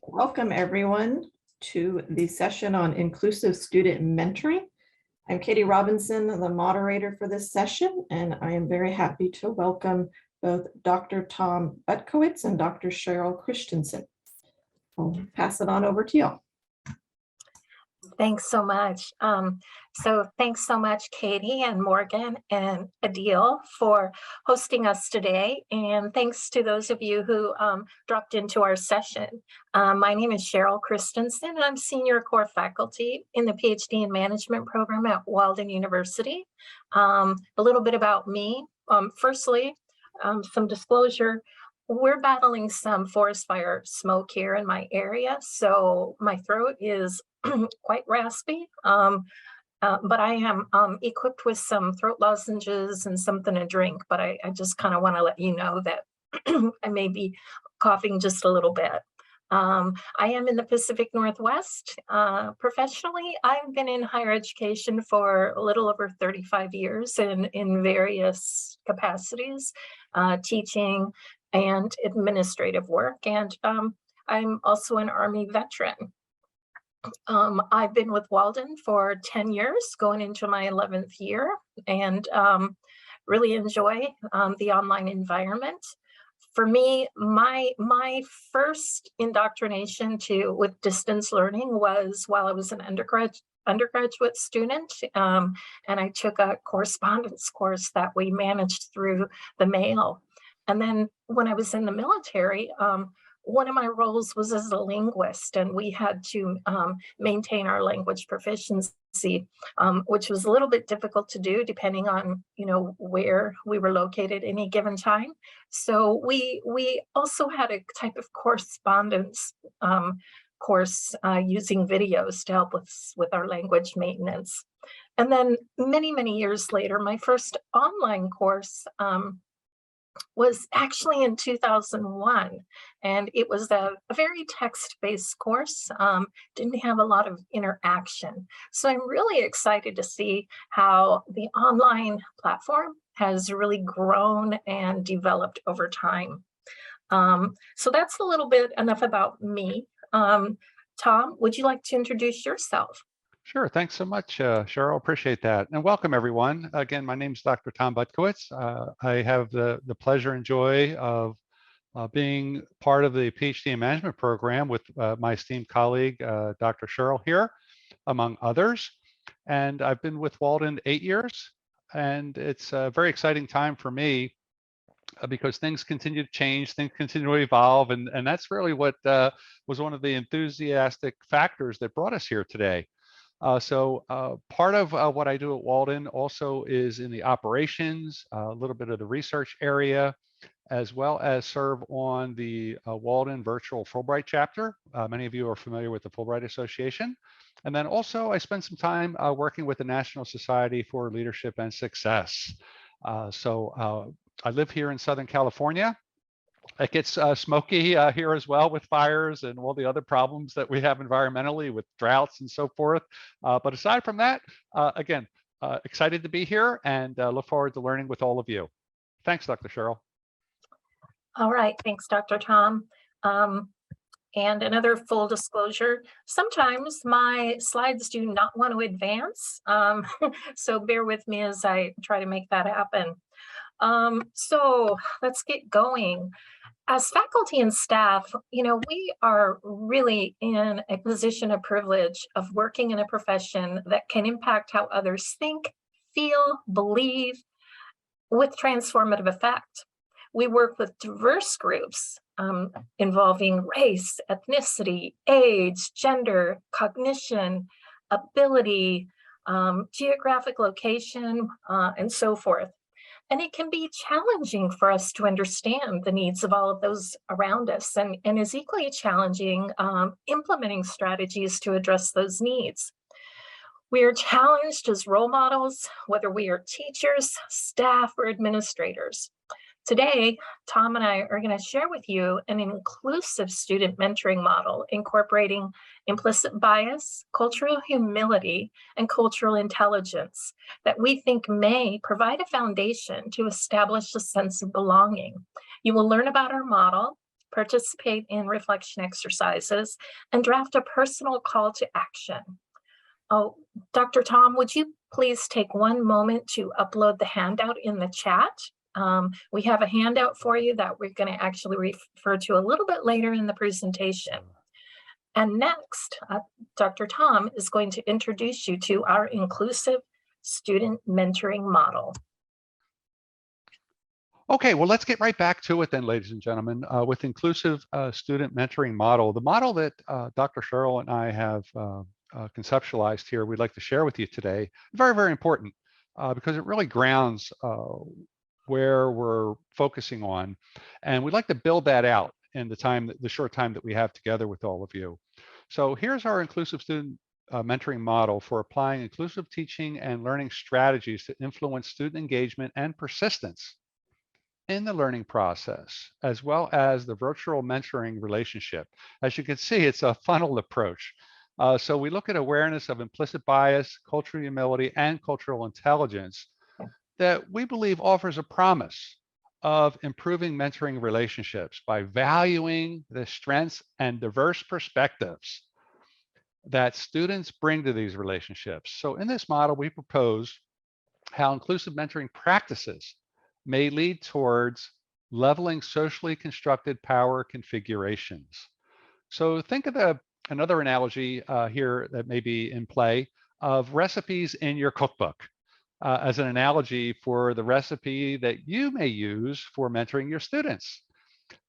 Welcome everyone to the session on inclusive student mentoring. I'm Katie Robinson, the moderator for this session, and I am very happy to welcome both Dr. Tom Butkiewicz and Dr. Sheryl Kristensen. I'll pass it on over to you. Thanks so much. Thanks so much, Katie and Morgan and ADEIL for hosting us today. And thanks to those of you who dropped into our session. My name is Sheryl Kristensen, and I'm senior core faculty in the PhD in management program at Walden University. A little bit about me. Firstly, some disclosure. We're battling some forest fire smoke here in my area, so my throat is quite raspy, but I am equipped with some throat lozenges and something to drink, but I just kind of want to let you know that I may be coughing just a little bit. I am in the Pacific Northwest. Professionally, I've been in higher education for a little over 35 years in various capacities, teaching and administrative work, and I'm also an Army veteran. I've been with Walden for 10 years, going into my 11th year, and really enjoy the online environment. For me, my first indoctrination with distance learning was while I was an undergraduate student, and I took a correspondence course that we managed through the mail. And then when I was in the military, one of my roles was as a linguist, and we had to maintain our language proficiency, which was a little bit difficult to do depending on, where we were located any given time. So we also had a type of correspondence course using videos to help with our language maintenance. And then many years later, my first online course was actually in 2001, and it was a very text-based course, didn't have a lot of interaction. So I'm really excited to see how the online platform has really grown and developed over time. So that's a little bit enough about me. Tom, would you like to introduce yourself? Sure. Thanks so much, Sheryl. Appreciate that. And welcome, everyone. Again, my name is Dr. Tom Butkiewicz. I have the pleasure and joy of being part of the PhD in management program with my esteemed colleague, Dr. Sheryl here, among others. And I've been with Walden 8 years, and it's a very exciting time for me because things continue to change, things continue to evolve, and that's really what was one of the enthusiastic factors that brought us here today. Part of what I do at Walden also is in the operations, a little bit of the research area, as well as serve on the Walden Virtual Fulbright chapter. Many of you are familiar with the Fulbright Association. And then also I spend some time working with the National Society for Leadership and Success. I live here in Southern California. It gets smoky here as well with fires and all the other problems that we have environmentally with droughts and so forth. But aside from that, again, excited to be here and look forward to learning with all of you. Thanks, Dr. Sheryl. All right, thanks, Dr. Tom. And another full disclosure, sometimes my slides do not want to advance, so bear with me as I try to make that happen. So let's get going. As faculty and staff, we are really in a position of privilege of working in a profession that can impact how others think, feel, believe with transformative effect. We work with diverse groups involving race, ethnicity, age, gender, cognition, ability, geographic location, and so forth. And it can be challenging for us to understand the needs of all of those around us, and is equally challenging implementing strategies to address those needs. We are challenged as role models, whether we are teachers, staff, or administrators. Today, Tom and I are going to share with you an inclusive student mentoring model incorporating implicit bias, cultural humility, and cultural intelligence that we think may provide a foundation to establish a sense of belonging. You will learn about our model, participate in reflection exercises, and draft a personal call to action. Oh, Dr. Tom, would you please take one moment to upload the handout in the chat? We have a handout for you that we're going to actually refer to a little bit later in the presentation. And next, Dr. Tom is going to introduce you to our inclusive student mentoring model. Okay, well, let's get right back to it then, ladies and gentlemen, with inclusive student mentoring model. The model that Dr. Sheryl and I have conceptualized here, we'd like to share with you today. Very, very important because it really grounds where we're focusing on. And we'd like to build that out in the short time that we have together with all of you. So here's our inclusive student mentoring model for applying inclusive teaching and learning strategies to influence student engagement and persistence in the learning process, as well as the virtual mentoring relationship. As you can see, it's a funnel approach. So we look at awareness of implicit bias, cultural humility, and cultural intelligence that we believe offers a promise of improving mentoring relationships by valuing the strengths and diverse perspectives that students bring to these relationships. So in this model, we propose how inclusive mentoring practices may lead towards leveling socially constructed power configurations. So think of another analogy here that may be in play of recipes in your cookbook as an analogy for the recipe that you may use for mentoring your students.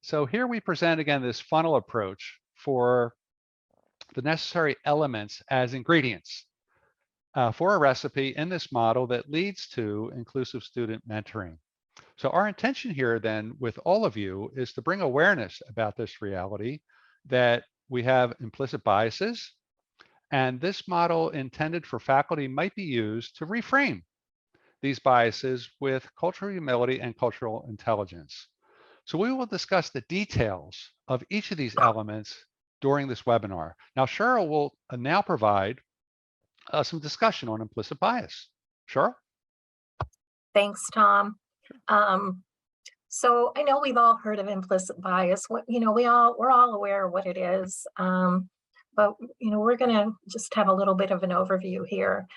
So here we present again this funnel approach for the necessary elements as ingredients for a recipe in this model that leads to inclusive student mentoring. So our intention here then with all of you is to bring awareness about this reality that we have implicit biases, and this model intended for faculty might be used to reframe these biases with cultural humility and cultural intelligence. So we will discuss the details of each of these elements during this webinar. Now, Sheryl will now provide some discussion on implicit bias. Sheryl? Thanks, Tom. So I know we've all heard of implicit bias. We're all aware of what it is, but we're going to just have a little bit of an overview here.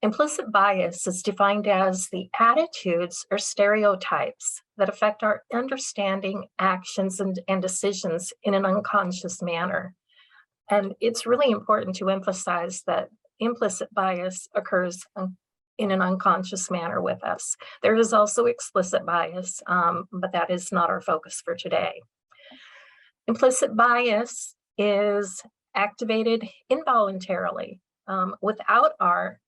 Implicit bias is defined as the attitudes or stereotypes that affect our understanding, actions, and decisions in an unconscious manner. And it's really important to emphasize that implicit bias occurs in an unconscious manner with us. There is also explicit bias, but that is not our focus for today. Implicit bias is activated involuntarily without our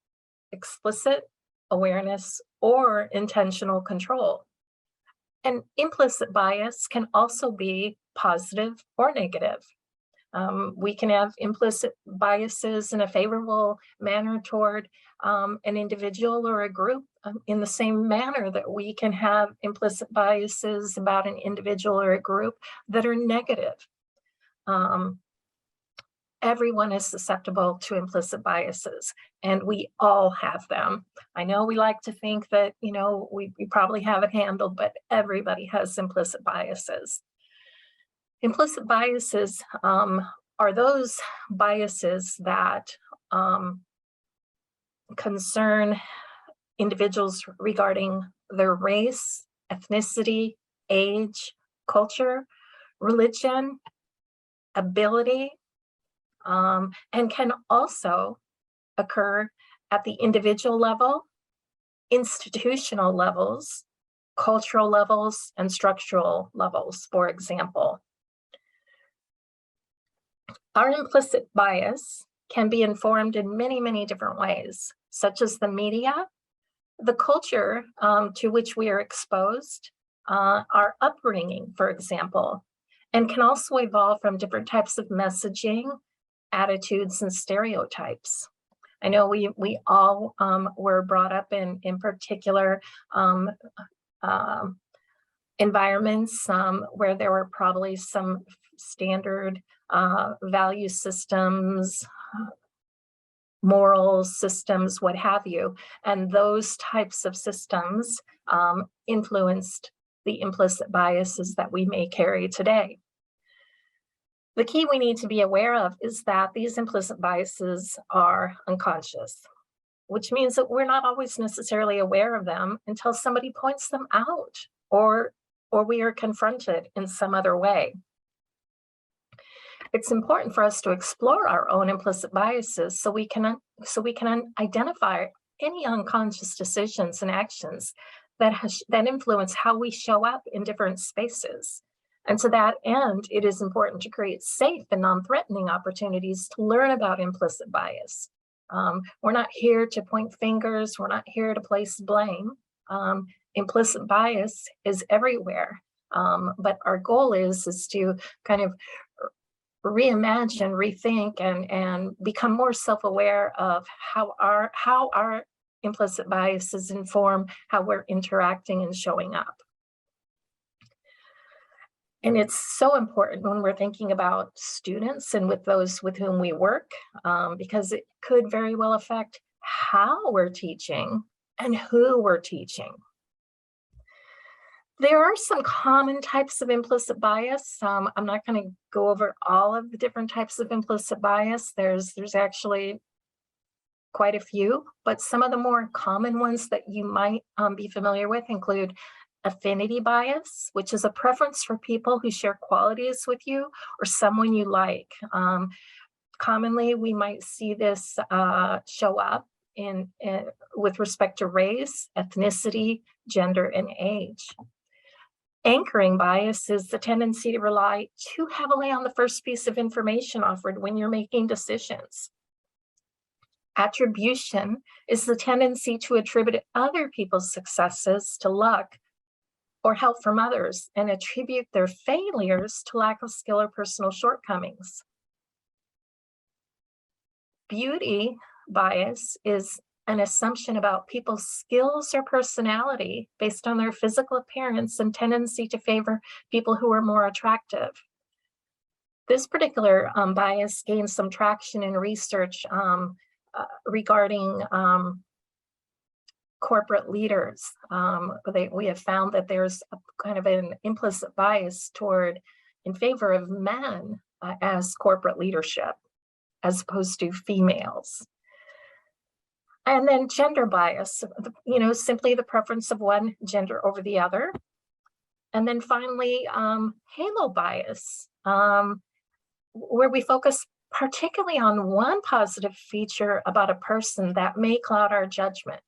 explicit awareness or intentional control. And implicit bias can also be positive or negative. We can have implicit biases in a favorable manner toward an individual or a group in the same manner that we can have implicit biases about an individual or a group that are negative. Everyone is susceptible to implicit biases, and we all have them. I know we like to think that, we probably have it handled, but everybody has implicit biases. Implicit biases are those biases that concern individuals regarding their race, ethnicity, age, culture, religion, ability, and can also occur at the individual level, institutional levels, cultural levels, and structural levels, for example. Our implicit bias can be informed in many, many different ways, such as the media, the culture to which we are exposed, our upbringing, for example, and can also evolve from different types of messaging, attitudes, and stereotypes. I know we all were brought up in particular environments where there were probably some standard value systems, moral systems, what have you. And those types of systems influenced the implicit biases that we may carry today. The key we need to be aware of is that these implicit biases are unconscious, which means that we're not always necessarily aware of them until somebody points them out or we are confronted in some other way. It's important for us to explore our own implicit biases so we can identify any unconscious decisions and actions that influence how we show up in different spaces. And to that end, it is important to create safe and non-threatening opportunities to learn about implicit bias. We're not here to point fingers. We're not here to place blame. Implicit bias is everywhere. But our goal is to kind of reimagine, rethink, and become more self-aware of how our implicit biases inform how we're interacting and showing up. And it's so important when we're thinking about students and with those with whom we work, because it could very well affect how we're teaching and who we're teaching. There are some common types of implicit bias. I'm not going to go over all of the different types of implicit bias. There's actually quite a few, but some of the more common ones that you might be familiar with include affinity bias, which is a preference for people who share qualities with you or someone you like. Commonly, we might see this show up with respect to race, ethnicity, gender, and age. Anchoring bias is the tendency to rely too heavily on the first piece of information offered when you're making decisions. Attribution is the tendency to attribute other people's successes to luck or help from others and attribute their failures to lack of skill or personal shortcomings. Beauty bias is an assumption about people's skills or personality based on their physical appearance and tendency to favor people who are more attractive. This particular bias gained some traction in research regarding corporate leaders. We have found that there's a kind of an implicit bias in favor of men as corporate leadership, as opposed to females. And then gender bias, simply the preference of one gender over the other. And then finally, halo bias, where we focus particularly on one positive feature about a person that may cloud our judgment.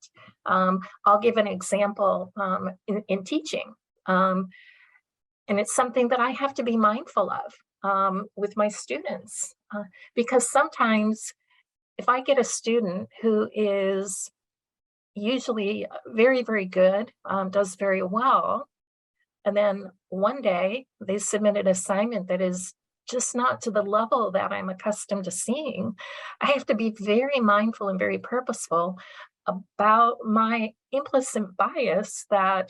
I'll give an example in teaching. And it's something that I have to be mindful of with my students, because sometimes if I get a student who is usually very, very good, does very well, and then one day they submit an assignment that is just not to the level that I'm accustomed to seeing, I have to be very mindful and very purposeful about my implicit bias that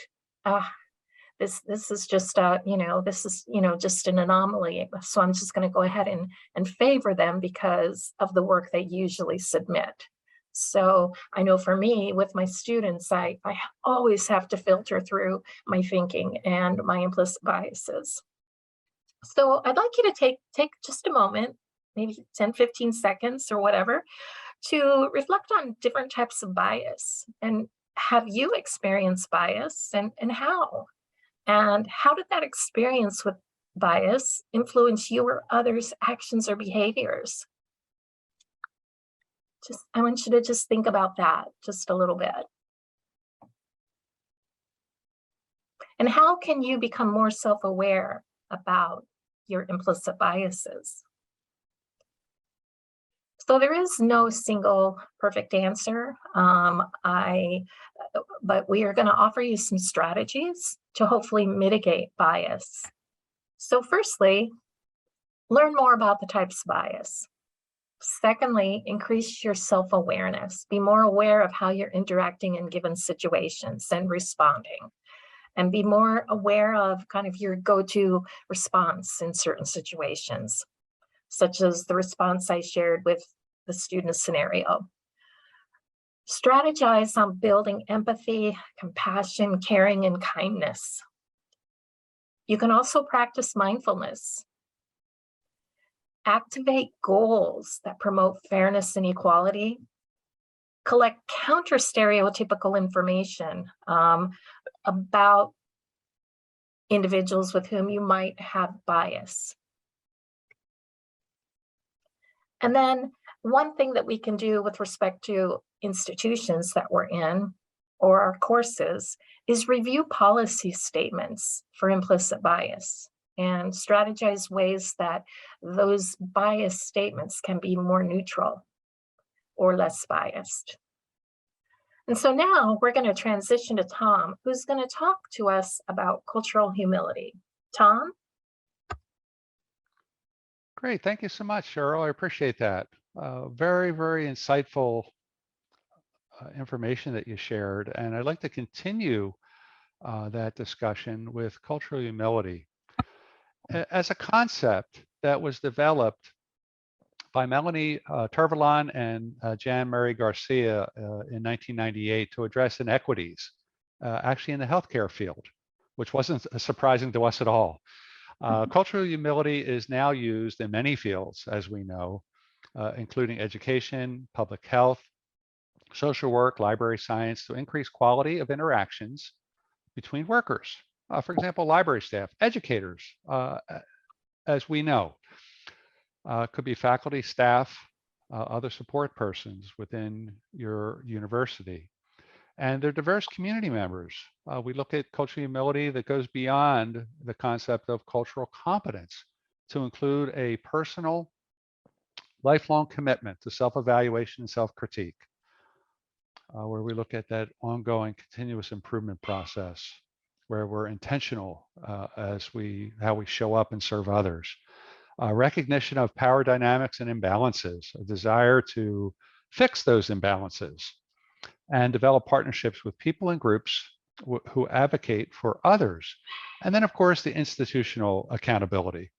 this is just just an anomaly. So I'm just going to go ahead and favor them because of the work they usually submit. So I know for me, with my students, I always have to filter through my thinking and my implicit biases. So I'd like you to take just a moment, maybe 10, 15 seconds or whatever, to reflect on different types of bias. And have you experienced bias and how? And how did that experience with bias influence you or others' actions or behaviors? I want you to just think about that just a little bit. And how can you become more self-aware about your implicit biases? So there is no single perfect answer, but we are going to offer you some strategies to hopefully mitigate bias. So firstly, learn more about the types of bias. Secondly, increase your self-awareness. Be more aware of how you're interacting in given situations and responding. And be more aware of kind of your go-to response in certain situations, such as the response I shared with the student scenario. Strategize on building empathy, compassion, caring, and kindness. You can also practice mindfulness. activate goals that promote fairness and equality, collect counter-stereotypical information about individuals with whom you might have bias. And then one thing that we can do with respect to institutions that we're in or our courses is review policy statements for implicit bias and strategize ways that those bias statements can be more neutral or less biased. And so now we're going to transition to Tom, who's going to talk to us about cultural humility. Tom? Great. Thank you so much, Sheryl. I appreciate that. Very, very insightful information that you shared. And I'd like to continue that discussion with cultural humility. As a concept that was developed by Melanie Tervalon and Jan Mary Garcia in 1998 to address inequities, actually in the healthcare field, which wasn't surprising to us at all. Cultural humility is now used in many fields, as we know, including education, public health, social work, library science, to increase quality of interactions between workers. For example, library staff, educators, as we know, could be faculty, staff, other support persons within your university. And they're diverse community members. We look at cultural humility that goes beyond the concept of cultural competence to include a personal, lifelong commitment to self-evaluation and self-critique, where we look at that ongoing continuous improvement process, where we're intentional as how we show up and serve others. Recognition of power dynamics and imbalances, a desire to fix those imbalances, and develop partnerships with people and groups who advocate for others. And then, of course, the institutional accountability.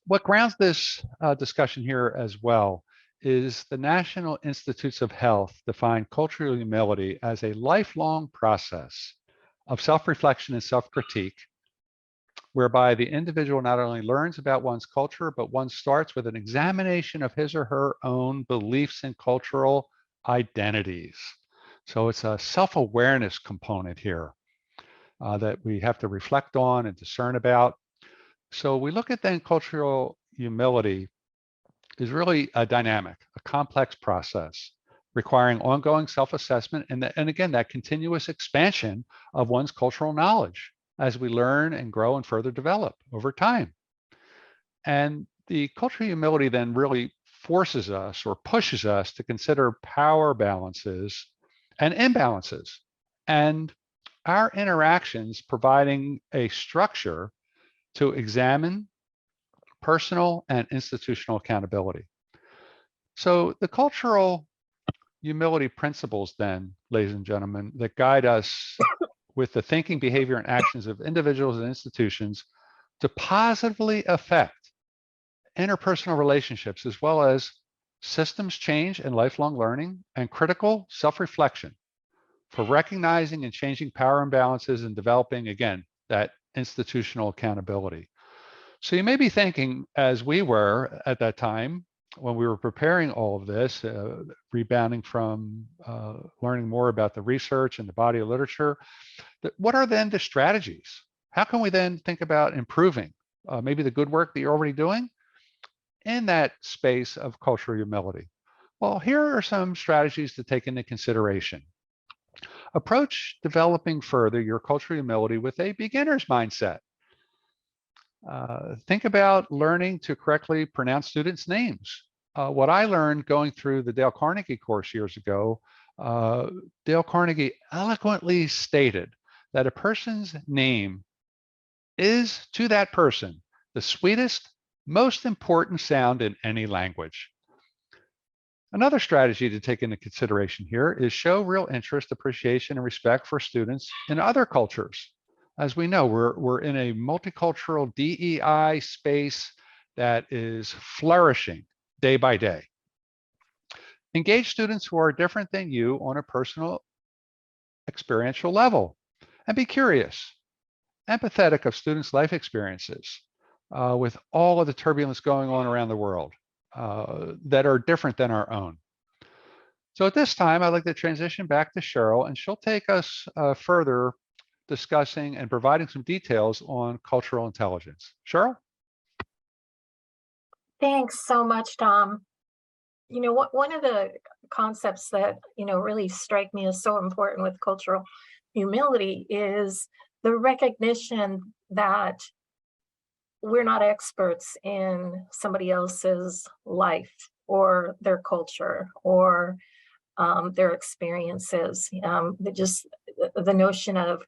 What grounds this discussion here as well is the National Institutes of Health define cultural humility as a lifelong process of self-reflection and self-critique, whereby the individual not only learns about one's culture, but one starts with an examination of his or her own beliefs and cultural identities. So it's a self-awareness component here that we have to reflect on and discern about. So we look at then cultural humility is really a dynamic, a complex process requiring ongoing self-assessment and again, that continuous expansion of one's cultural knowledge as we learn and grow and further develop over time. And the cultural humility then really forces us or pushes us to consider power balances and imbalances and our interactions, providing a structure to examine personal and institutional accountability. So the cultural humility principles then, ladies and gentlemen, that guide us with the thinking, behavior, and actions of individuals and institutions to positively affect interpersonal relationships, as well as systems change and lifelong learning and critical self-reflection for recognizing and changing power imbalances and developing, again, that institutional accountability. So you may be thinking, as we were at that time, when we were preparing all of this, rebounding from learning more about the research and the body of literature, what are then the strategies? How can we then think about improving maybe the good work that you're already doing in that space of cultural humility? Well, here are some strategies to take into consideration. Approach developing further your cultural humility with a beginner's mindset. Think about learning to correctly pronounce students' names. What I learned going through the Dale Carnegie course years ago, Dale Carnegie eloquently stated that a person's name is, to that person, the sweetest, most important sound in any language. Another strategy to take into consideration here is show real interest, appreciation, and respect for students in other cultures. As we know, we're in a multicultural DEI space that is flourishing day by day. Engage students who are different than you on a personal, experiential level, and be curious, empathetic of students' life experiences. with all of the turbulence going on around the world that are different than our own. So at this time, I'd like to transition back to Sheryl, and she'll take us further discussing and providing some details on cultural intelligence. Sheryl? Thanks so much, Tom. One of the concepts that, really strike me as so important with cultural humility is the recognition that we're not experts in somebody else's life or their culture or their experiences. The notion of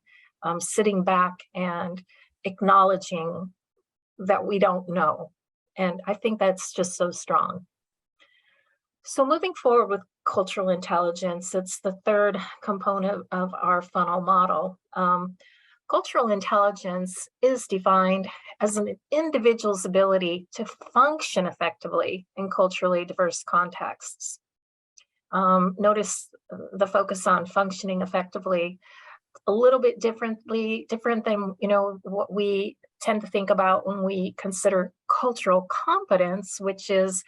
sitting back and acknowledging that we don't know. And I think that's just so strong. So moving forward with cultural intelligence, it's the third component of our funnel model. Cultural intelligence is defined as an individual's ability to function effectively in culturally diverse contexts. Notice the focus on functioning effectively, a little bit different than what we tend to think about when we consider cultural competence, which is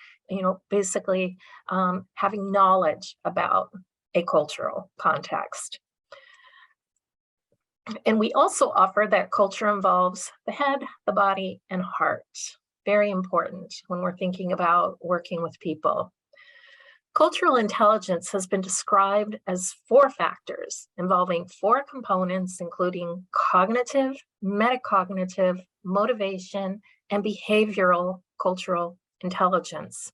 basically having knowledge about a cultural context. And we also offer that culture involves the head, the body, and heart. Very important when we're thinking about working with people. Cultural intelligence has been described as 4 factors involving 4 components, including cognitive, metacognitive, motivation, and behavioral cultural intelligence.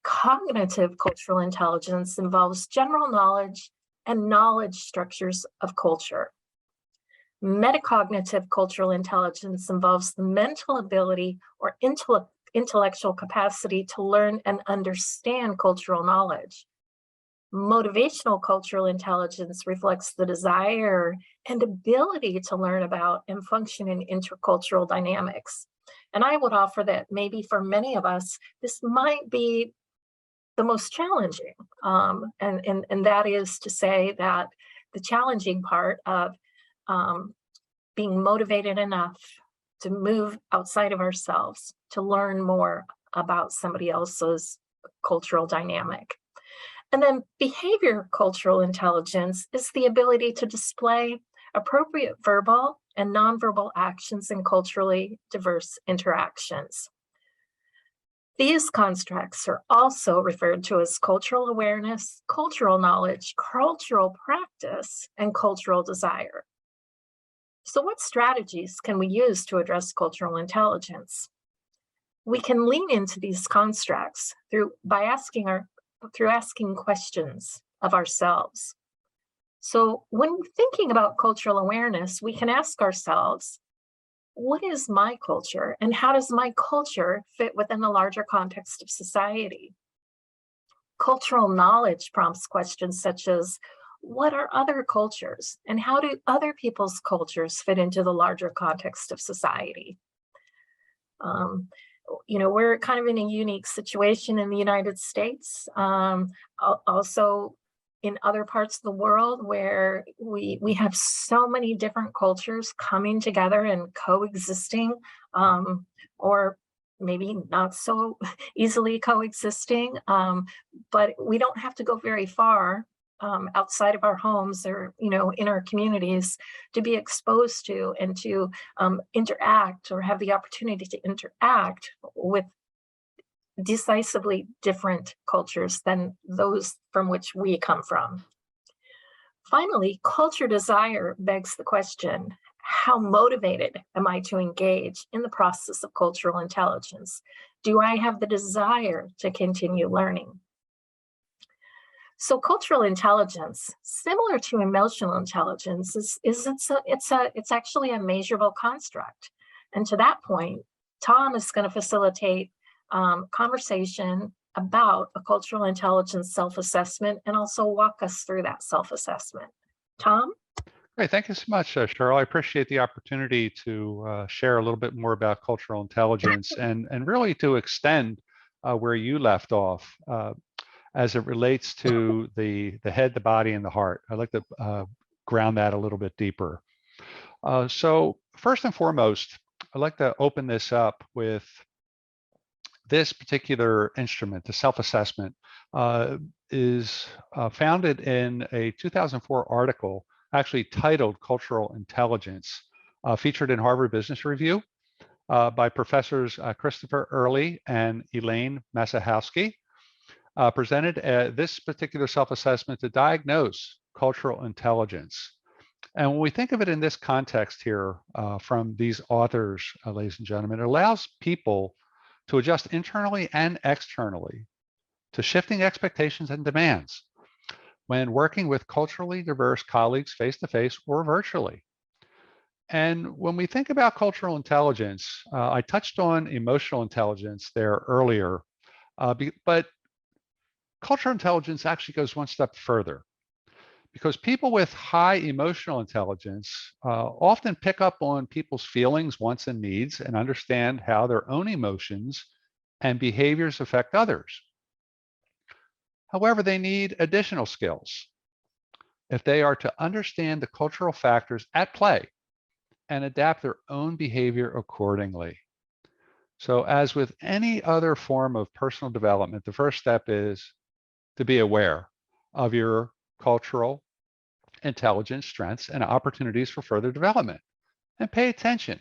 Cognitive cultural intelligence involves general knowledge and knowledge structures of culture. Metacognitive cultural intelligence involves the mental ability or intellectual capacity to learn and understand cultural knowledge. Motivational cultural intelligence reflects the desire and ability to learn about and function in intercultural dynamics. And I would offer that maybe for many of us, this might be the most challenging. And that is to say that the challenging part of being motivated enough to move outside of ourselves, to learn more about somebody else's cultural dynamic. And then behavior cultural intelligence is the ability to display appropriate verbal and nonverbal actions in culturally diverse interactions. These constructs are also referred to as cultural awareness, cultural knowledge, cultural practice, and cultural desire. So what strategies can we use to address cultural intelligence? We can lean into these constructs through asking questions of ourselves. So when thinking about cultural awareness, we can ask ourselves, what is my culture and how does my culture fit within the larger context of society? Cultural knowledge prompts questions such as, what are other cultures and how do other people's cultures fit into the larger context of society? We're kind of in a unique situation in the United States, also in other parts of the world where we have so many different cultures coming together and coexisting, or maybe not so easily coexisting, but we don't have to go very far outside of our homes or in our communities to be exposed to and to interact or have the opportunity to interact with decisively different cultures than those from which we come from. Finally, culture desire begs the question, how motivated am I to engage in the process of cultural intelligence? Do I have the desire to continue learning? So cultural intelligence, similar to emotional intelligence, it's actually a measurable construct. And to that point, Tom is going to facilitate conversation about a cultural intelligence self-assessment and also walk us through that self-assessment. Tom? Great, thank you so much, Sheryl. I appreciate the opportunity to share a little bit more about cultural intelligence and really to extend where you left off. As it relates to the head, the body, and the heart. I'd like to ground that a little bit deeper. So first and foremost, I'd like to open this up with this particular instrument. The self-assessment is founded in a 2004 article, actually titled Cultural Intelligence, featured in Harvard Business Review by professors Christopher Early and Elaine Masahowski, presented this particular self-assessment to diagnose cultural intelligence. And when we think of it in this context here from these authors, ladies and gentlemen, it allows people to adjust internally and externally to shifting expectations and demands when working with culturally diverse colleagues face-to-face or virtually. And when we think about cultural intelligence, I touched on emotional intelligence there earlier, but cultural intelligence actually goes one step further, because people with high emotional intelligence often pick up on people's feelings, wants, and needs and understand how their own emotions and behaviors affect others. However, they need additional skills if they are to understand the cultural factors at play and adapt their own behavior accordingly. So as with any other form of personal development, the first step is to be aware of your cultural intelligence, strengths, and opportunities for further development, and pay attention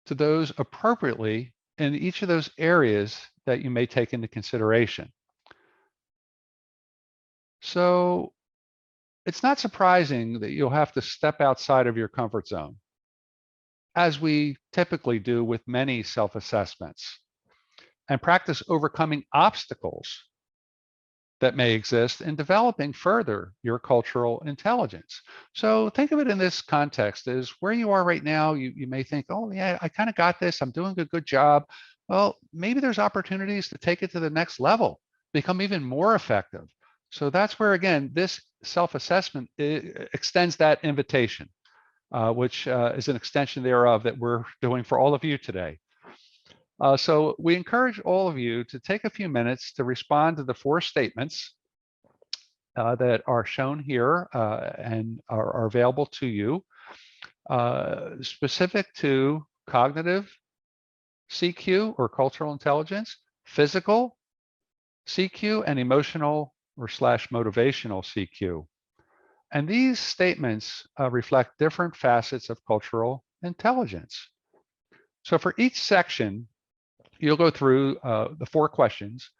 to those appropriately in each of those areas that you may take into consideration. So it's not surprising that you'll have to step outside of your comfort zone, as we typically do with many self-assessments, and practice overcoming obstacles that may exist in developing further your cultural intelligence. So think of it in this context as where you are right now. You may think, oh yeah, I kind of got this, I'm doing a good job. Well, maybe there's opportunities to take it to the next level, become even more effective. So that's where, again, this self-assessment extends that invitation, which is an extension thereof that we're doing for all of you today. So we encourage all of you to take a few minutes to respond to the 4 statements that are shown here and are available to you, specific to cognitive CQ or cultural intelligence, physical CQ, and emotional or / motivational CQ. And these statements reflect different facets of cultural intelligence. So for each section, you'll go through the 4 questions,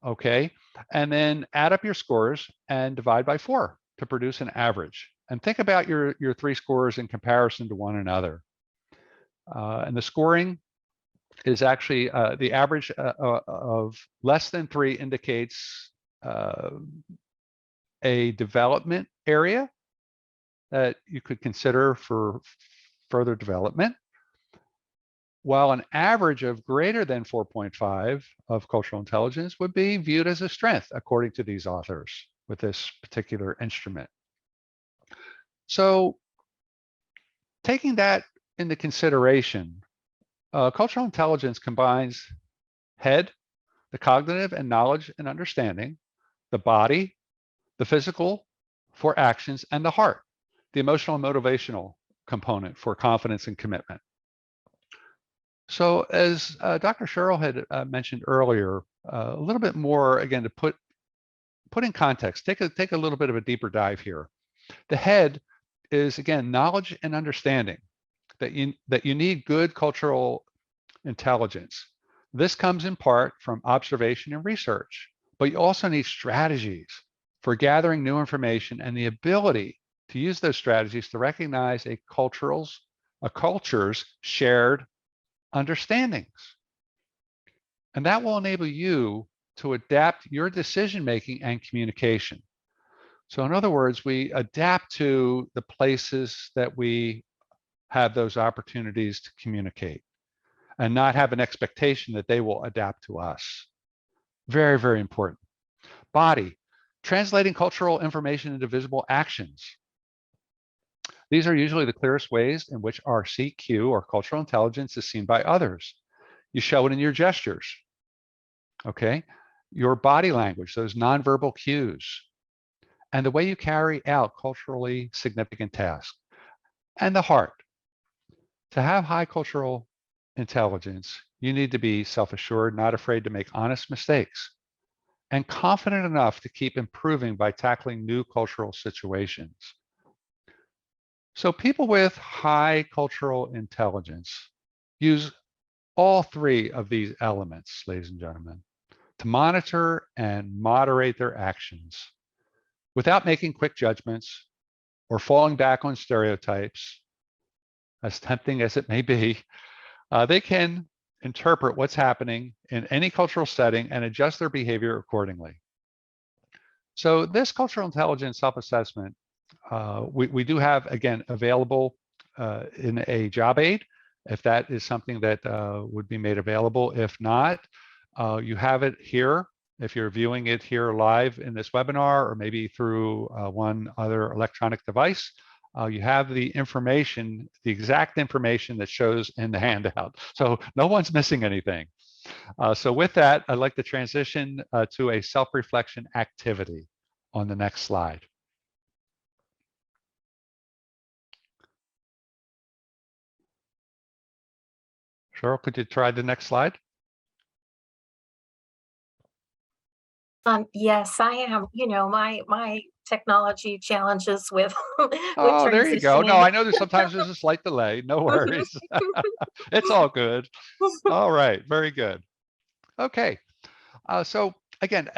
okay? And then add up your scores and divide by 4 to produce an average. And think about your 3 scores in comparison to one another. And the scoring is actually the average of less than 3 indicates a development area that you could consider for further development, while an average of greater than 4.5 of cultural intelligence would be viewed as a strength, according to these authors with this particular instrument. So taking that into consideration, cultural intelligence combines head, the cognitive and knowledge and understanding, the body, the physical for actions, and the heart, the emotional and motivational component for confidence and commitment. So as Dr. Sheryl had mentioned earlier, a little bit more, again, to put in context, take a little bit of a deeper dive here. The head is, again, knowledge and understanding, that you need good cultural intelligence. This comes in part from observation and research, but you also need strategies for gathering new information and the ability to use those strategies to recognize a culture's shared understandings. And that will enable you to adapt your decision-making and communication. So in other words, we adapt to the places that we have those opportunities to communicate and not have an expectation that they will adapt to us. Very, very important. Body, translating cultural information into visible actions. These are usually the clearest ways in which our CQ or cultural intelligence is seen by others. You show it in your gestures, okay? Your body language, those nonverbal cues, and the way you carry out culturally significant tasks. And the heart, To have high cultural intelligence, you need to be self-assured, not afraid to make honest mistakes, and confident enough to keep improving by tackling new cultural situations. So people with high cultural intelligence use all three of these elements, ladies and gentlemen, to monitor and moderate their actions without making quick judgments or falling back on stereotypes, as tempting as it may be. They can interpret what's happening in any cultural setting and adjust their behavior accordingly. So this cultural intelligence self-assessment, we do have, again, available in a job aid, if that is something that would be made available. If not, you have it here. If you're viewing it here live in this webinar, or maybe through one other electronic device, you have the information, the exact information that shows in the handout. So no one's missing anything. So with that, I'd like to transition to a self-reflection activity on the next slide. Sheryl, could you try the next slide? Yes, I am. My technology challenges with Oh, there you go. No, transitioning. I know sometimes there's a slight delay. No worries. It's all good. All right, very good. Okay, so again,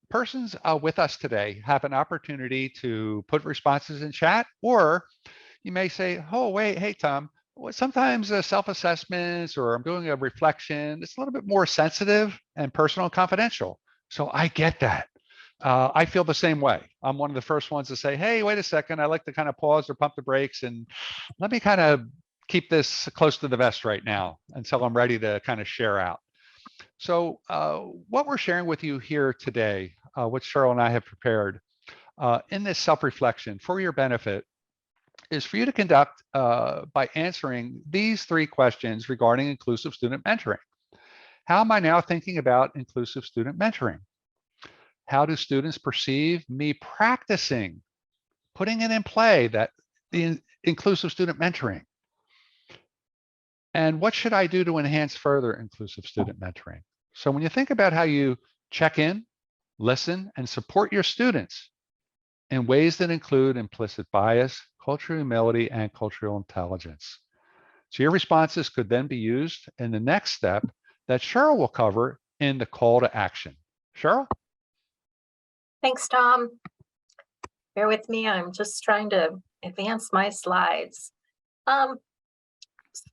persons with us today have an opportunity to put responses in chat, or you may say, oh, wait, hey, Tom, sometimes self-assessments or I'm doing a reflection, it's a little bit more sensitive and personal and confidential. So I get that. I feel the same way. I'm one of the first ones to say, hey, wait a second, I like to kind of pause or pump the brakes and let me kind of keep this close to the vest right now until I'm ready to kind of share out. So what we're sharing with you here today, what Sheryl and I have prepared in this self-reflection for your benefit, is for you to conduct by answering these three questions regarding inclusive student mentoring. How am I now thinking about inclusive student mentoring? How do students perceive me practicing, putting it in play, that the inclusive student mentoring? And what should I do to enhance further inclusive student mentoring? So when you think about how you check in, listen, and support your students in ways that include implicit bias, cultural humility, and cultural intelligence. So your responses could then be used in the next step that Sheryl will cover in the call to action. Sheryl? Thanks, Tom. Bear with me. I'm just trying to advance my slides.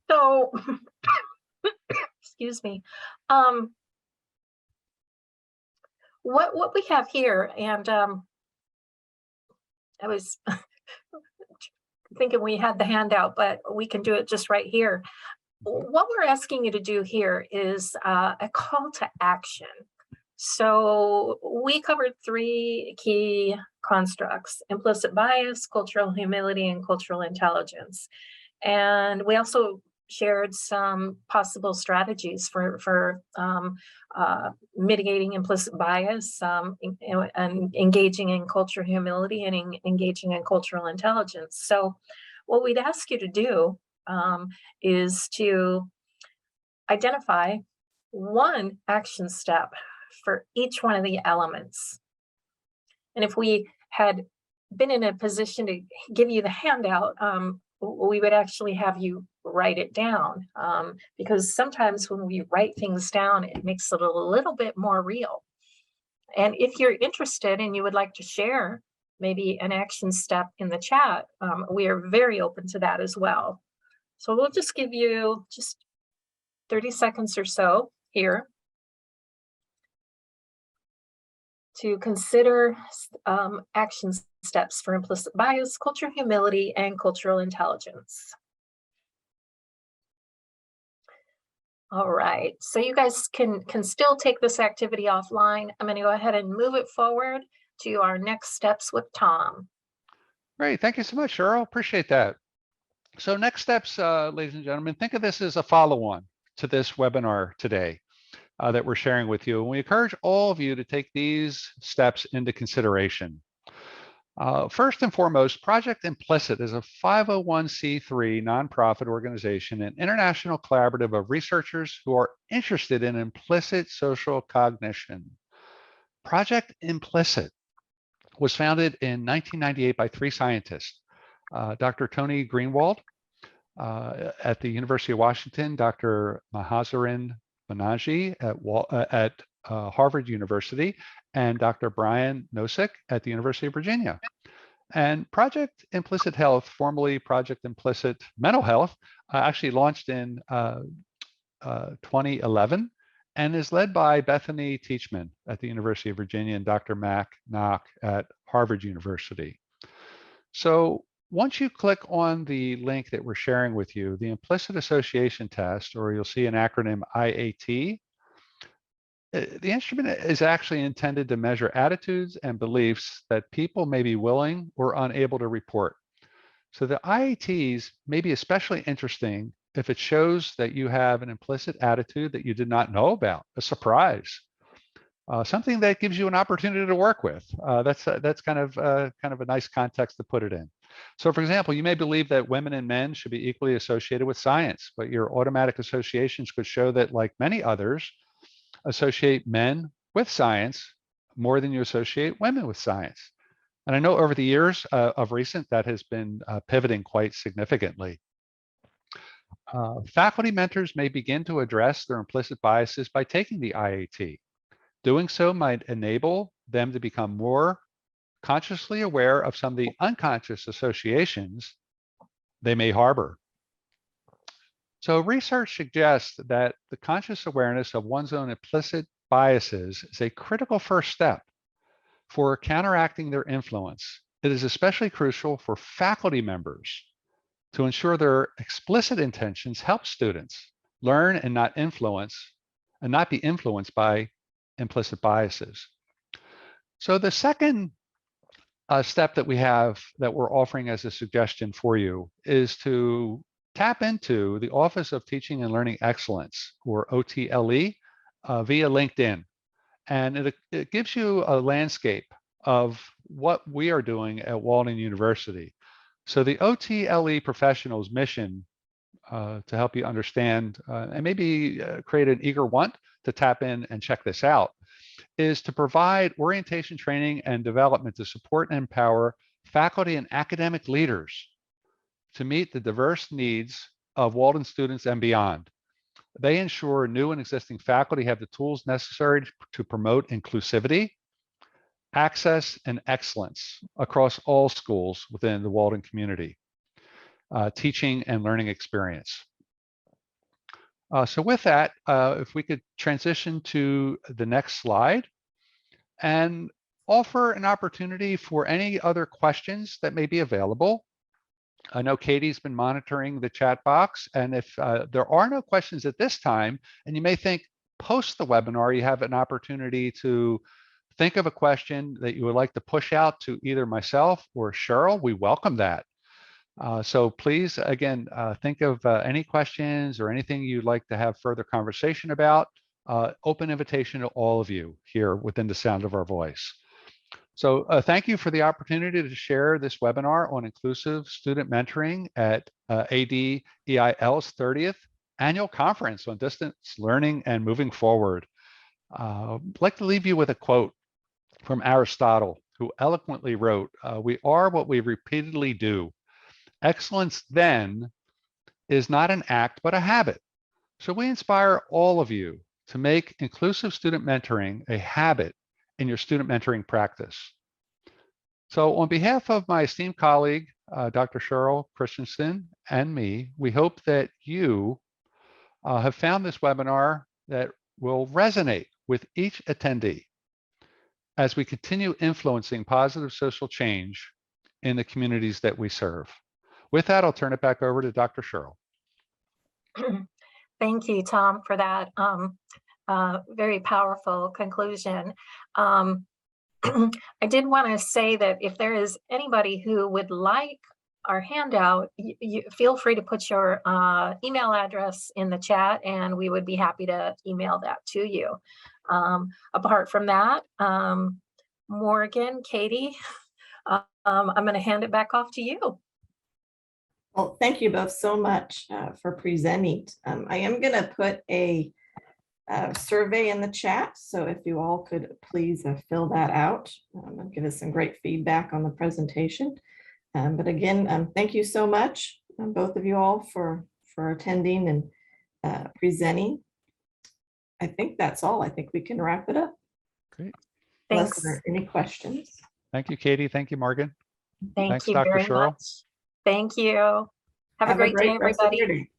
So, excuse me. What we have here, and I was thinking we had the handout, but we can do it just right here. What we're asking you to do here is a call to action. So we covered three key constructs: implicit bias, cultural humility, and cultural intelligence. And we also shared some possible strategies for mitigating implicit bias, and engaging in cultural humility, and engaging in cultural intelligence. So what we'd ask you to do is to identify one action step for each one of the elements. And if we had been in a position to give you the handout, we would actually have you write it down, because sometimes when we write things down, it makes it a little bit more real. And if you're interested and you would like to share maybe an action step in the chat, we are very open to that as well. So we'll just give you just 30 seconds or so here to consider action steps for implicit bias, cultural humility, and cultural intelligence. All right, so you guys can still take this activity offline. I'm going to go ahead and move it forward to our next steps with Tom. Great, thank you so much, Sheryl. Appreciate that. So next steps, ladies and gentlemen, think of this as a follow-on to this webinar today that we're sharing with you. And we encourage all of you to take these steps into consideration. First and foremost, Project Implicit is a 501c3 nonprofit organization, an international collaborative of researchers who are interested in implicit social cognition. Project Implicit was founded in 1998 by three scientists, Dr. Tony Greenwald at the University of Washington, Dr. Mahazarin Banaji at Harvard University, and Dr. Brian Nosek at the University of Virginia. And Project Implicit Health, formerly Project Implicit Mental Health, actually launched in 2011 and is led by Bethany Teachman at the University of Virginia and Dr. Mac Nock at Harvard University. So once you click on the link that we're sharing with you, the implicit association test, or you'll see an acronym IAT, the instrument is actually intended to measure attitudes and beliefs that people may be willing or unable to report. So the IATs may be especially interesting if it shows that you have an implicit attitude that you did not know about, a surprise, something that gives you an opportunity to work with. That's kind of a nice context to put it in. So for example, you may believe that women and men should be equally associated with science, but your automatic associations could show that, like many others, associate men with science more than you associate women with science. And I know over the years of recent, that has been pivoting quite significantly. Faculty mentors may begin to address their implicit biases by taking the IAT. Doing so might enable them to become more consciously aware of some of the unconscious associations they may harbor. So research suggests that the conscious awareness of one's own implicit biases is a critical first step for counteracting their influence. It is especially crucial for faculty members to ensure their explicit intentions help students learn and not be influenced by implicit biases. So the second step that we have that we're offering as a suggestion for you is to tap into the Office of Teaching and Learning Excellence, or OTLE, via LinkedIn. And it gives you a landscape of what we are doing at Walden University. So the OTLE professional's mission, to help you understand and maybe create an eager want to tap in and check this out, is to provide orientation training and development to support and empower faculty and academic leaders to meet the diverse needs of Walden students and beyond. They ensure new and existing faculty have the tools necessary to promote inclusivity, access, and excellence across all schools within the Walden community, teaching and learning experience. So with that, if we could transition to the next slide and offer an opportunity for any other questions that may be available. I know Katie's been monitoring the chat box, and if there are no questions at this time, and you may think post the webinar, you have an opportunity to think of a question that you would like to push out to either myself or Sheryl, we welcome that. So please, again, think of any questions or anything you'd like to have further conversation about. Open invitation to all of you here within the sound of our voice. So thank you for the opportunity to share this webinar on inclusive student mentoring at ADEIL's 30th annual conference on distance learning and moving forward. I'd like to leave you with a quote from Aristotle, who eloquently wrote, "We are what we repeatedly do. Excellence then is not an act, but a habit." So we inspire all of you to make inclusive student mentoring a habit in your student mentoring practice. So on behalf of my esteemed colleague, Dr. Sheryl Kristensen, and me, we hope that you have found this webinar that will resonate with each attendee as we continue influencing positive social change in the communities that we serve. With that, I'll turn it back over to Dr. Sheryl. Thank you, Tom, for that very powerful conclusion. I did want to say that if there is anybody who would like our handout, you feel free to put your email address in the chat, and we would be happy to email that to you. Apart from that, Morgan, Katie, I'm going to hand it back off to you. Well, thank you both so much for presenting. I am going to put a survey in the chat. So if you all could please fill that out and give us some great feedback on the presentation. But again, thank you so much, both of you all, for attending and presenting. I think that's all. I think we can wrap it up. Great. Unless Thanks. there are any questions. Thank you, Katie. Thank you, Morgan. Thank Thanks, you Dr. very Sheryl. much. Thank you. Have a great day, rest of your everybody. day.